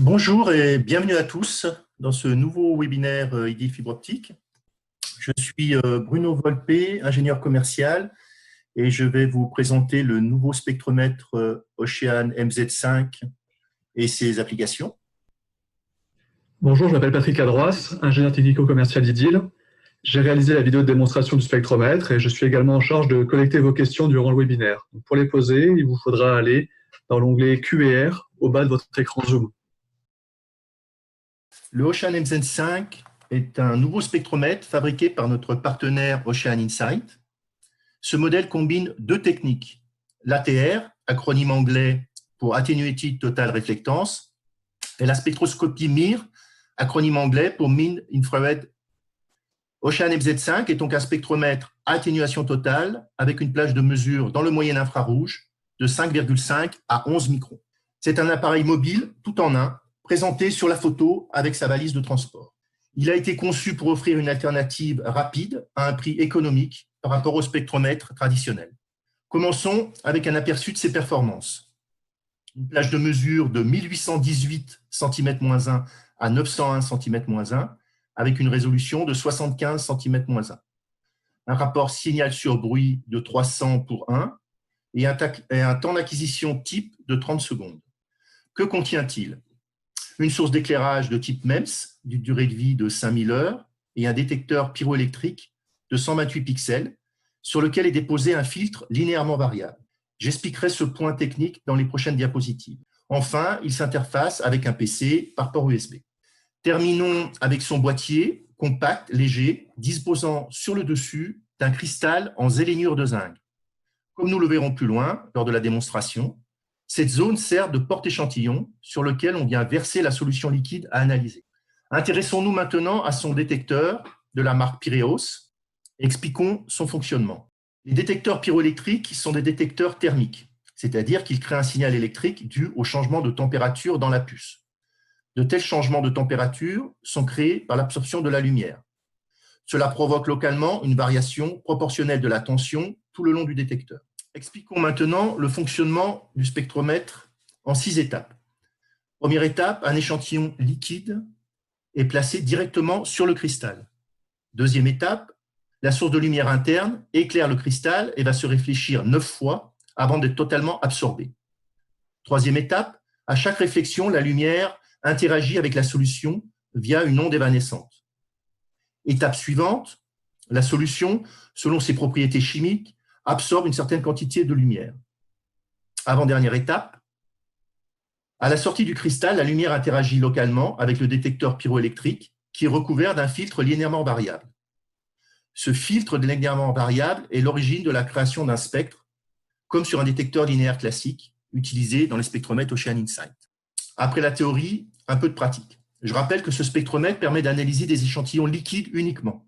Bonjour et bienvenue à tous dans ce nouveau webinaire IDI Fibre Optique. Je suis Bruno Volpe, ingénieur commercial, et je vais vous présenter le nouveau spectromètre Ocean MZ5 et ses applications. Bonjour, je m'appelle Patrick Adroas, ingénieur technico-commercial d'IDIL. J'ai réalisé la vidéo de démonstration du spectromètre et je suis également en charge de collecter vos questions durant le webinaire. Donc, pour les poser, il vous faudra aller dans l'onglet Q&R au bas de votre écran Zoom. Le Ocean MZ5 est un nouveau spectromètre fabriqué par notre partenaire Ocean Insight. Ce modèle combine deux techniques, l'ATR, acronyme anglais pour Attenuated Total Reflectance, et la spectroscopie MIR, acronyme anglais pour Mean Infrared. Ocean MZ5 est donc un spectromètre à atténuation totale avec une plage de mesure dans le moyen infrarouge de 5,5 à 11 microns. C'est un appareil mobile tout en un, présenté sur la photo avec sa valise de transport. Il a été conçu pour offrir une alternative rapide à un prix économique par rapport au spectromètre traditionnel. Commençons avec un aperçu de ses performances. Une plage de mesure de 1818 cm-1 à 901 cm-1 avec une résolution de 75 cm-1. Un rapport signal sur bruit de 300 pour 1 et un temps d'acquisition type de 30 secondes. Que contient-il? Une source d'éclairage de type MEMS d'une durée de vie de 5000 heures et un détecteur pyroélectrique de 128 pixels sur lequel est déposé un filtre linéairement variable. J'expliquerai ce point technique dans les prochaines diapositives. Enfin, il s'interface avec un PC par port USB. Terminons avec son boîtier compact, léger, disposant sur le dessus d'un cristal en zélénure de zinc. Comme nous le verrons plus loin lors de la démonstration, cette zone sert de porte-échantillon sur lequel on vient verser la solution liquide à analyser. Intéressons-nous maintenant à son détecteur de la marque Pyreos. Expliquons son fonctionnement. Les détecteurs pyroélectriques sont des détecteurs thermiques, c'est-à-dire qu'ils créent un signal électrique dû au changement de température dans la puce. De tels changements de température sont créés par l'absorption de la lumière. Cela provoque localement une variation proportionnelle de la tension tout le long du détecteur. Expliquons maintenant le fonctionnement du spectromètre en 6 étapes. Première étape, un échantillon liquide est placé directement sur le cristal. Deuxième étape, la source de lumière interne éclaire le cristal et va se réfléchir 9 fois avant d'être totalement absorbée. Troisième étape, à chaque réflexion, la lumière interagit avec la solution via une onde évanescente. Étape suivante, la solution, selon ses propriétés chimiques, absorbe une certaine quantité de lumière. Avant-dernière étape, à la sortie du cristal, la lumière interagit localement avec le détecteur pyroélectrique qui est recouvert d'un filtre linéairement variable. Ce filtre linéairement variable est l'origine de la création d'un spectre, comme sur un détecteur linéaire classique utilisé dans les spectromètres Ocean Insight. Après la théorie, un peu de pratique. Je rappelle que ce spectromètre permet d'analyser des échantillons liquides uniquement.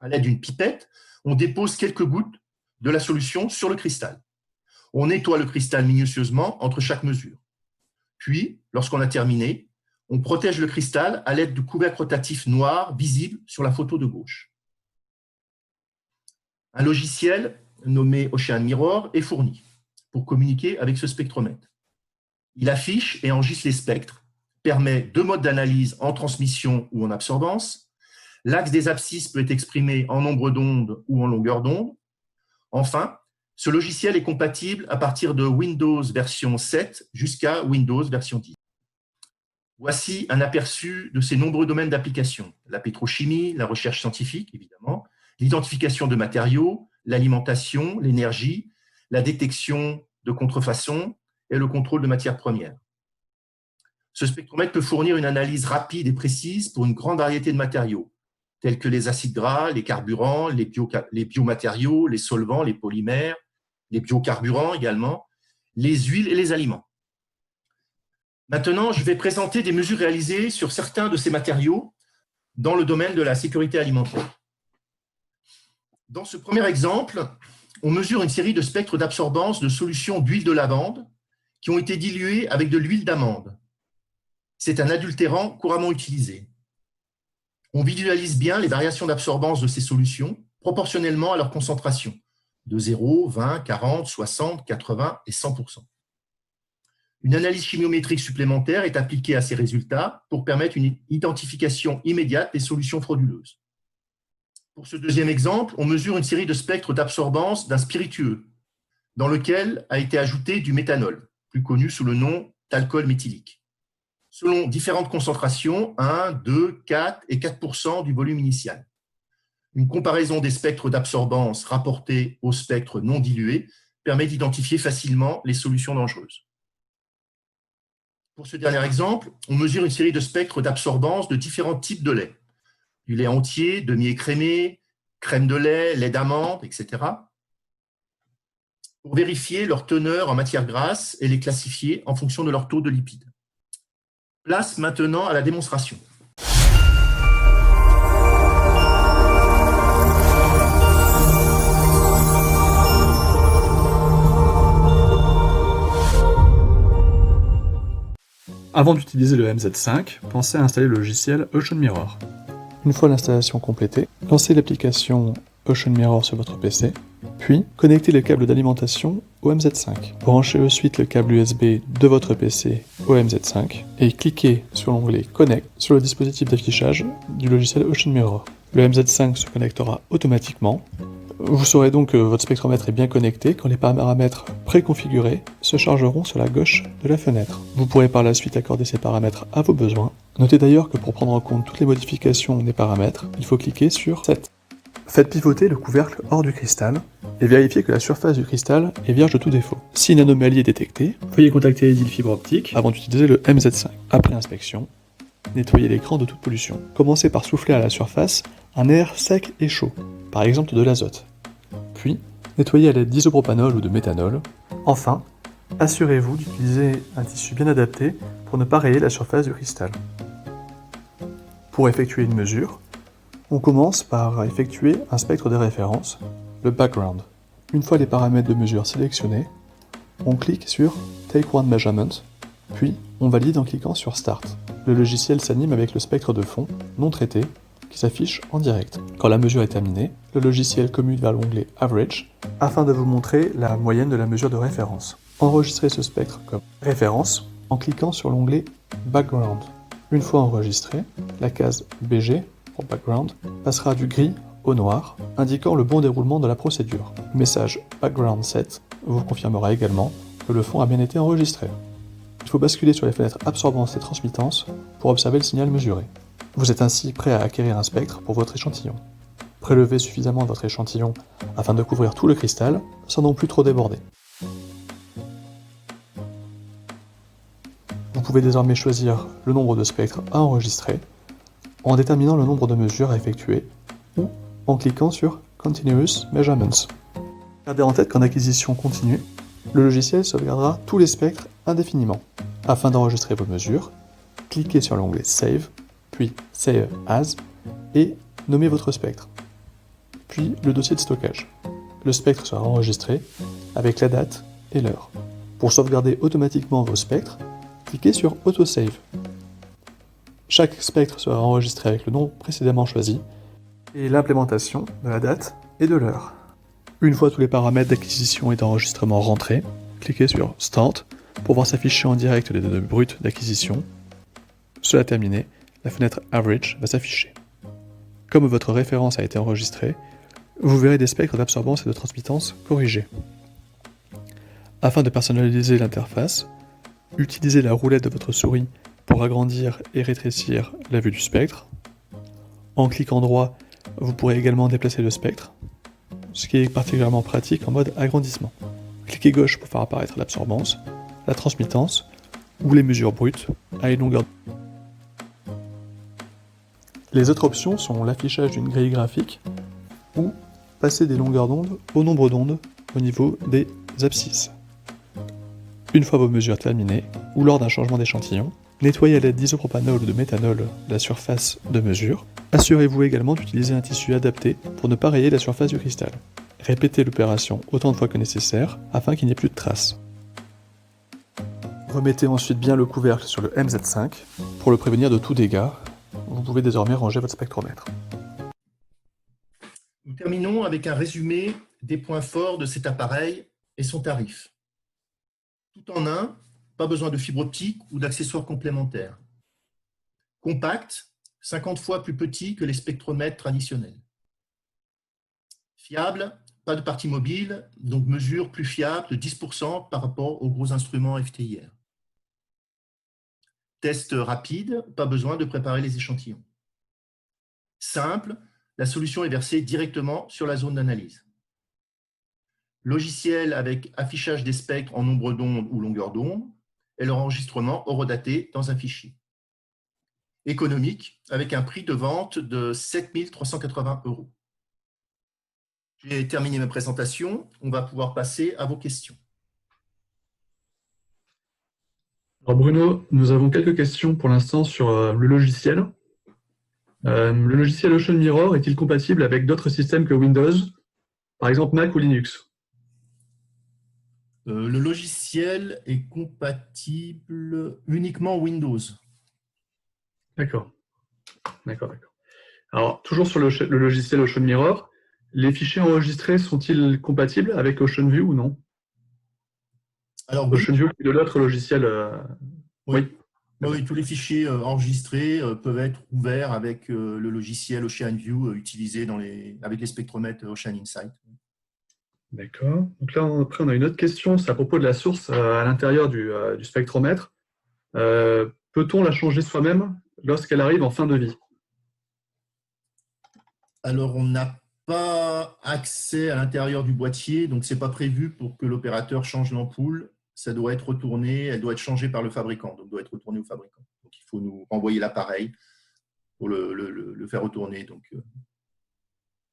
À l'aide d'une pipette, on dépose quelques gouttes de la solution sur le cristal. On nettoie le cristal minutieusement entre chaque mesure. Puis, lorsqu'on a terminé, on protège le cristal à l'aide du couvercle rotatif noir visible sur la photo de gauche. Un logiciel nommé Ocean Mirror est fourni pour communiquer avec ce spectromètre. Il affiche et enregistre les spectres, permet deux modes d'analyse en transmission ou en absorbance. L'axe des abscisses peut être exprimé en nombre d'ondes ou en longueur d'onde. Enfin, ce logiciel est compatible à partir de Windows version 7 jusqu'à Windows version 10. Voici un aperçu de ces nombreux domaines d'application. La pétrochimie, la recherche scientifique, évidemment, l'identification de matériaux, l'alimentation, l'énergie, la détection de contrefaçons et le contrôle de matières premières. Ce spectromètre peut fournir une analyse rapide et précise pour une grande variété de matériaux, tels que les acides gras, les carburants, les biomatériaux, les solvants, les polymères, les biocarburants également, les huiles et les aliments. Maintenant, je vais présenter des mesures réalisées sur certains de ces matériaux dans le domaine de la sécurité alimentaire. Dans ce premier exemple, on mesure une série de spectres d'absorbance de solutions d'huile de lavande qui ont été diluées avec de l'huile d'amande. C'est un adultérant couramment utilisé. On visualise bien les variations d'absorbance de ces solutions proportionnellement à leur concentration, de 0, 20, 40, 60, 80 et 100%. Une analyse chimiométrique supplémentaire est appliquée à ces résultats pour permettre une identification immédiate des solutions frauduleuses. Pour ce deuxième exemple, on mesure une série de spectres d'absorbance d'un spiritueux dans lequel a été ajouté du méthanol, plus connu sous le nom d'alcool méthylique. Selon différentes concentrations, 1, 2, 4 et 4% du volume initial. Une comparaison des spectres d'absorbance rapportés aux spectres non dilués permet d'identifier facilement les solutions dangereuses. Pour ce dernier exemple, on mesure une série de spectres d'absorbance de différents types de lait. Du lait entier, demi-écrémé, crème de lait d'amande, etc. pour vérifier leur teneur en matière grasse et les classifier en fonction de leur taux de lipides. Place maintenant à la démonstration. Avant d'utiliser le MZ5, pensez à installer le logiciel Ocean Mirror. Une fois l'installation complétée, lancez l'application Ocean Mirror sur votre PC, puis connectez le câble d'alimentation au MZ5. Branchez ensuite le câble USB de votre PC au MZ5 et cliquez sur l'onglet Connect sur le dispositif d'affichage du logiciel Ocean Mirror. Le MZ5 se connectera automatiquement. Vous saurez donc que votre spectromètre est bien connecté quand les paramètres préconfigurés se chargeront sur la gauche de la fenêtre. Vous pourrez par la suite accorder ces paramètres à vos besoins. Notez d'ailleurs que pour prendre en compte toutes les modifications des paramètres, il faut cliquer sur Set. Faites pivoter le couvercle hors du cristal et vérifiez que la surface du cristal est vierge de tout défaut. Si une anomalie est détectée, veuillez contacter Edil Fibre Optique avant d'utiliser le MZ5. Après inspection, nettoyez l'écran de toute pollution. Commencez par souffler à la surface un air sec et chaud, par exemple de l'azote. Puis, nettoyez à l'aide d'isopropanol ou de méthanol. Enfin, assurez-vous d'utiliser un tissu bien adapté pour ne pas rayer la surface du cristal. Pour effectuer une mesure, on commence par effectuer un spectre de référence, le background. Une fois les paramètres de mesure sélectionnés, on clique sur Take One Measurement, puis on valide en cliquant sur Start. Le logiciel s'anime avec le spectre de fond, non traité, qui s'affiche en direct. Quand la mesure est terminée, le logiciel commute vers l'onglet Average afin de vous montrer la moyenne de la mesure de référence. Enregistrez ce spectre comme référence en cliquant sur l'onglet Background. Une fois enregistré, la case BG pour Background passera du gris au noir, indiquant le bon déroulement de la procédure. Le message Background Set vous confirmera également que le fond a bien été enregistré. Il faut basculer sur les fenêtres absorbance et transmittance pour observer le signal mesuré. Vous êtes ainsi prêt à acquérir un spectre pour votre échantillon. Prélevez suffisamment de votre échantillon afin de couvrir tout le cristal, sans non plus trop déborder. Vous pouvez désormais choisir le nombre de spectres à enregistrer en déterminant le nombre de mesures à effectuer ou en cliquant sur Continuous Measurements. Gardez en tête qu'en acquisition continue, le logiciel sauvegardera tous les spectres indéfiniment. Afin d'enregistrer vos mesures, cliquez sur l'onglet Save, puis Save As, et nommez votre spectre, puis le dossier de stockage. Le spectre sera enregistré avec la date et l'heure. Pour sauvegarder automatiquement vos spectres, cliquez sur Autosave. Chaque spectre sera enregistré avec le nom précédemment choisi et l'implémentation de la date et de l'heure. Une fois tous les paramètres d'acquisition et d'enregistrement rentrés, cliquez sur Start pour voir s'afficher en direct les données brutes d'acquisition. Cela terminé, la fenêtre Average va s'afficher. Comme votre référence a été enregistrée, vous verrez des spectres d'absorbance et de transmittance corrigés. Afin de personnaliser l'interface, utilisez la roulette de votre souris pour agrandir et rétrécir la vue du spectre. En cliquant droit, vous pourrez également déplacer le spectre, ce qui est particulièrement pratique en mode agrandissement. Cliquez gauche pour faire apparaître l'absorbance, la transmittance ou les mesures brutes à une longueur. Les autres options sont l'affichage d'une grille graphique ou passer des longueurs d'onde au nombre d'ondes au niveau des abscisses. Une fois vos mesures terminées, ou lors d'un changement d'échantillon, nettoyez à l'aide d'isopropanol ou de méthanol la surface de mesure. Assurez-vous également d'utiliser un tissu adapté pour ne pas rayer la surface du cristal. Répétez l'opération autant de fois que nécessaire afin qu'il n'y ait plus de traces. Remettez ensuite bien le couvercle sur le MZ5 pour le prévenir de tout dégât. Vous pouvez désormais ranger votre spectromètre. Nous terminons avec un résumé des points forts de cet appareil et son tarif. Tout en un, pas besoin de fibre optique ou d'accessoires complémentaires. Compact, 50 fois plus petit que les spectromètres traditionnels. Fiable, pas de partie mobile, donc mesure plus fiable de 10% par rapport aux gros instruments FTIR. Test rapide, pas besoin de préparer les échantillons. Simple, la solution est versée directement sur la zone d'analyse. Logiciel avec affichage des spectres en nombre d'ondes ou longueur d'onde et leur enregistrement horodaté dans un fichier. Économique, avec un prix de vente de 7 380 €. J'ai terminé ma présentation. On va pouvoir passer à vos questions. Alors Bruno, nous avons quelques questions pour l'instant sur le logiciel. Le logiciel Ocean Mirror est-il compatible avec d'autres systèmes que Windows, par exemple Mac ou Linux? Le logiciel est compatible uniquement Windows. D'accord. Alors, toujours sur le logiciel Ocean Mirror, les fichiers enregistrés sont-ils compatibles avec OceanView ou non? Alors oui, OceanView est de l'autre logiciel. oui. Oui, tous les fichiers enregistrés peuvent être ouverts avec le logiciel OceanView utilisé avec les spectromètres Ocean Insight. D'accord. Donc là, après, on a une autre question, c'est à propos de la source à l'intérieur du spectromètre. Peut-on la changer soi-même lorsqu'elle arrive en fin de vie? Alors, on n'a pas accès à l'intérieur du boîtier, donc ce n'est pas prévu pour que l'opérateur change l'ampoule. Ça doit être retourné, elle doit être changée par le fabricant, donc doit être retournée au fabricant. Donc, il faut nous renvoyer l'appareil pour le faire retourner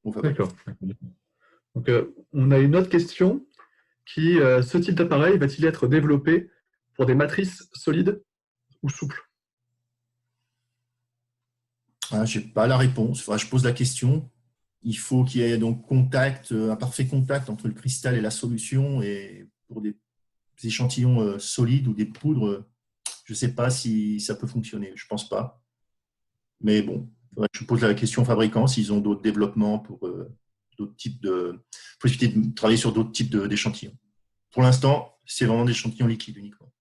au fabricant. D'accord. Donc, on a une autre question ce type d'appareil va-t-il être développé pour des matrices solides ou souples? Je n'ai pas la réponse. Enfin, je pose la question. Il faut qu'il y ait donc un parfait contact entre le cristal et la solution. Et pour des échantillons solides ou des poudres, je ne sais pas si ça peut fonctionner. Je ne pense pas. Mais bon, je pose la question aux fabricants s'ils ont d'autres développements pour d'autres types de possibilités de travailler sur d'autres types d'échantillons. Pour l'instant, c'est vraiment des échantillons liquides uniquement.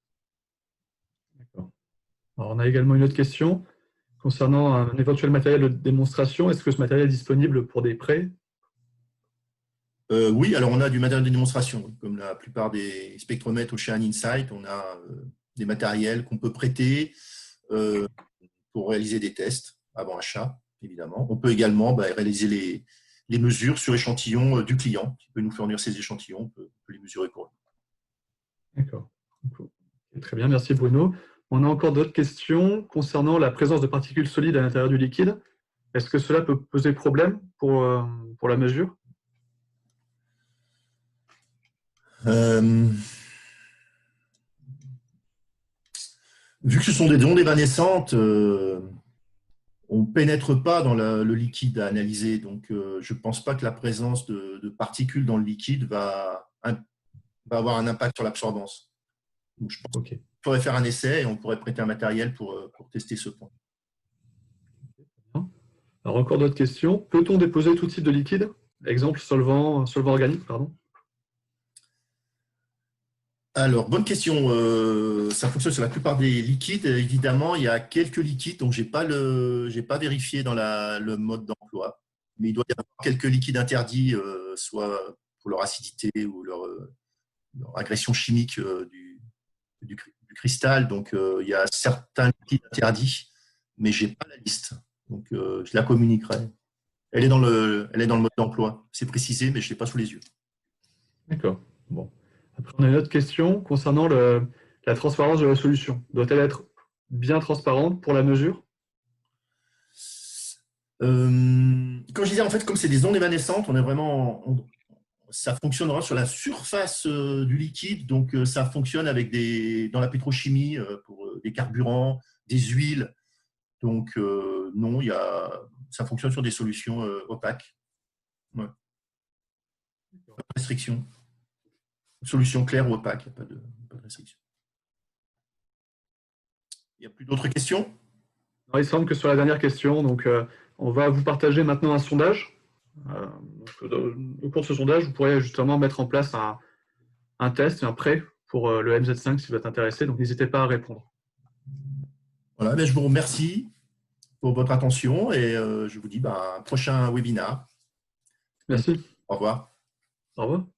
D'accord. Alors, on a également une autre question concernant un éventuel matériel de démonstration. Est-ce que ce matériel est disponible pour des prêts? Oui, alors on a du matériel de démonstration. Comme la plupart des spectromètres Ocean Insight, on a des matériels qu'on peut prêter pour réaliser des tests avant achat, évidemment. On peut également réaliser les mesures sur échantillons du client qui peut nous fournir ces échantillons, on peut les mesurer pour eux. D'accord. Très bien, merci Bruno. On a encore d'autres questions concernant la présence de particules solides à l'intérieur du liquide. Est-ce que cela peut poser problème pour la mesure? Vu que ce sont des ondes évanescentes, on ne pénètre pas dans le liquide à analyser. Donc, je ne pense pas que la présence de particules dans le liquide va avoir un impact sur l'absorbance. Donc, je pense qu'on pourrait faire un essai et on pourrait prêter un matériel pour tester ce point. Alors, encore d'autres questions. Peut-on déposer tout type de liquide? Exemple, solvant organique, pardon. Alors, bonne question. Ça fonctionne sur la plupart des liquides. Évidemment, il y a quelques liquides dont je n'ai pas vérifié dans le mode d'emploi. Mais il doit y avoir quelques liquides interdits, soit pour leur acidité ou leur agression chimique du cristal. Donc, il y a certains liquides interdits, mais je n'ai pas la liste. Donc, je la communiquerai. Elle est dans le mode d'emploi. C'est précisé, mais je ne l'ai pas sous les yeux. D'accord. Bon. Après, on a une autre question concernant la transparence de la solution. Doit-elle être bien transparente pour la mesure? Comme je disais, en fait, comme c'est des ondes évanescentes, ça fonctionnera sur la surface du liquide. Donc, ça fonctionne dans la pétrochimie pour des carburants, des huiles. Donc, non, ça fonctionne sur des solutions opaques. Ouais. Pas de restriction. Solution claire ou opaque, il n'y a pas de restriction. Il n'y a plus d'autres questions? Il semble que sur la dernière question, donc, on va vous partager maintenant un sondage. Au cours de ce sondage, vous pourrez justement mettre en place un test, un prêt pour le MZ5 si vous êtes intéressé, donc n'hésitez pas à répondre. Voilà, ben, je vous remercie pour votre attention et je vous dis à un prochain webinaire. Merci. Au revoir. Au revoir.